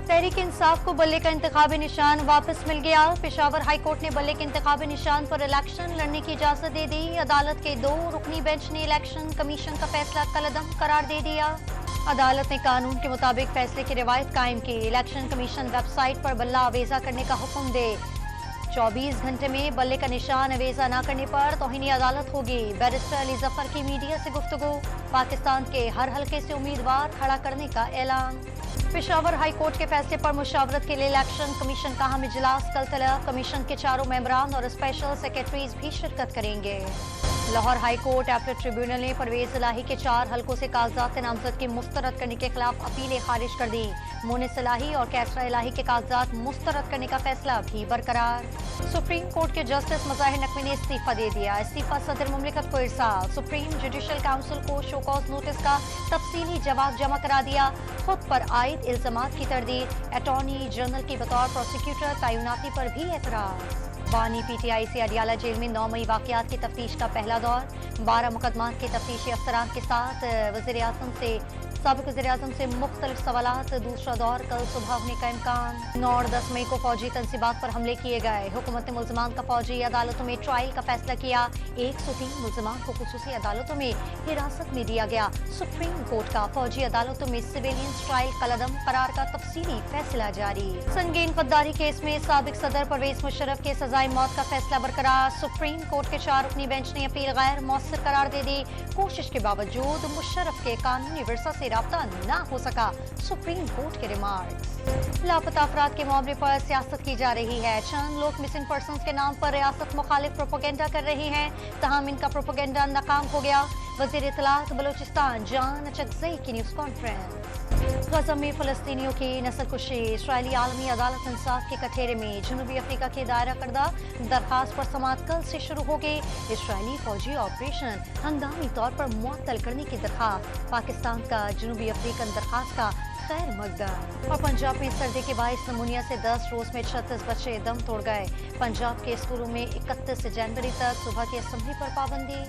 तहरीक इंसाफ को बल्ले का इंतखाबी निशान वापस मिल गया। पेशावर हाई कोर्ट ने बल्ले के इंतखाबी निशान पर इलेक्शन लड़ने की इजाजत दे दी। अदालत के 2 रुकनी बेंच ने इलेक्शन कमीशन का फैसला कलअदम करार दे दिया। अदालत ने कानून के मुताबिक फैसले की रिवायत कायम की। इलेक्शन कमीशन वेबसाइट पर बल्ला अवेजा करने का हुक्म दे। 24 घंटे में बल्ले का निशान अवेजा न करने पर तौहीनी अदालत होगी। बैरिस्टर अली जफर की मीडिया से गुफ्तगू। पाकिस्तान के हर हलके से उम्मीदवार खड़ा करने का ऐलान। पेशावर हाई कोर्ट के फैसले पर मुशावरत के लिए इलेक्शन कमीशन का अहम इजलास कल तलब। कमीशन के 4 मेंबरान और स्पेशल सेक्रेटरीज भी शिरकत करेंगे। Lahore high court appellate tribunal ने परवेज इलाही के 4 हलकों से कागजात नामजद की मुस्तरद करने के खिलाफ अपीलें खारिज कर दी। मोनिस इलाही और कैसरा इलाही के कागजात मुस्तरद करने का फैसला भी बरकरार। सुप्रीम कोर्ट के जस्टिस मज़ाहिर नकवी ने इस्तीफा दे दिया। इस्तीफा सदर मुमलिकत को इरसाल। सुप्रीम जुडिशल काउंसिल को शोकॉज नोटिस का तफसीली जवाब जमा करा दिया। खुद पर आयद इल्जामात की तरदीद। अटॉर्नी जनरल की बतौर प्रोसिक्यूटर तैनाती पर भी एतराज। बानी पीटीआई से अडियाला जेल में 9 मई वाकयात की तफ्तीश का पहला दौर। 12 मुकदमात के तफ्तीशी अफसरान के साथ साबिक वज़ीर-ए-आज़म से मुख्तलिफ सवालात। दूसरा दौर कल सुबह होने का इम्कान। 9 और 10 मई को फौजी तनसीबात पर हमले किए गए। हुकूमत ने मुल्ज़मान का फौजी अदालतों में ट्रायल का फैसला किया। 103 मुल्ज़मान को खुसूसी अदालतों में हिरासत में दिया गया। सुप्रीम कोर्ट का फौजी अदालतों में सिविलियंस ट्रायल कलअदम करार का तफसीली फैसला जारी। संगीन गद्दारी केस में साबिक सदर परवेज मुशर्रफ के सजाए मौत का फैसला बरकरार। सुप्रीम कोर्ट के 4 रुकनी बेंच ने अपील गैर मौसर करार दे दी। कोशिश के बावजूद मुशर्रफ के कानूनी विरसा से राब्ता ना हो सका। सुप्रीम कोर्ट के रिमार्क्स। लापता अफराद के मामले पर सियासत की जा रही है। चंद लोग मिसिंग पर्सन्स के नाम पर रियासत मुखालिफ प्रोपोगेंडा कर रहे हैं, तहम इनका प्रोपोगेंडा नाकाम हो गया। वज़ीर इत्तलात बलोचिस्तान जान चकज़ई की न्यूज़ कॉन्फ्रेंस। गज़ा में फ़लस्तीनियों की नस्ल कुशी। इस्राईली आलमी अदालत इंसाफ के कठेरे में जनूबी अफ्रीका के दायरा करदा दरखास्त पर समाअत कल से शुरू हो गई। इस्राईली फौजी ऑपरेशन हंगामी तौर पर मुअत्तल करने की दरखास्त। पाकिस्तान का जनूबी अफ्रीकन दरखास्त का खैर मकदम। और पंजाब में सर्दी के बायस नमूनिया से 10 रोज में 36 बच्चे दम तोड़ गए। पंजाब के स्कूलों में 31 जनवरी तक सुबह की असेंबली पर पाबंदी।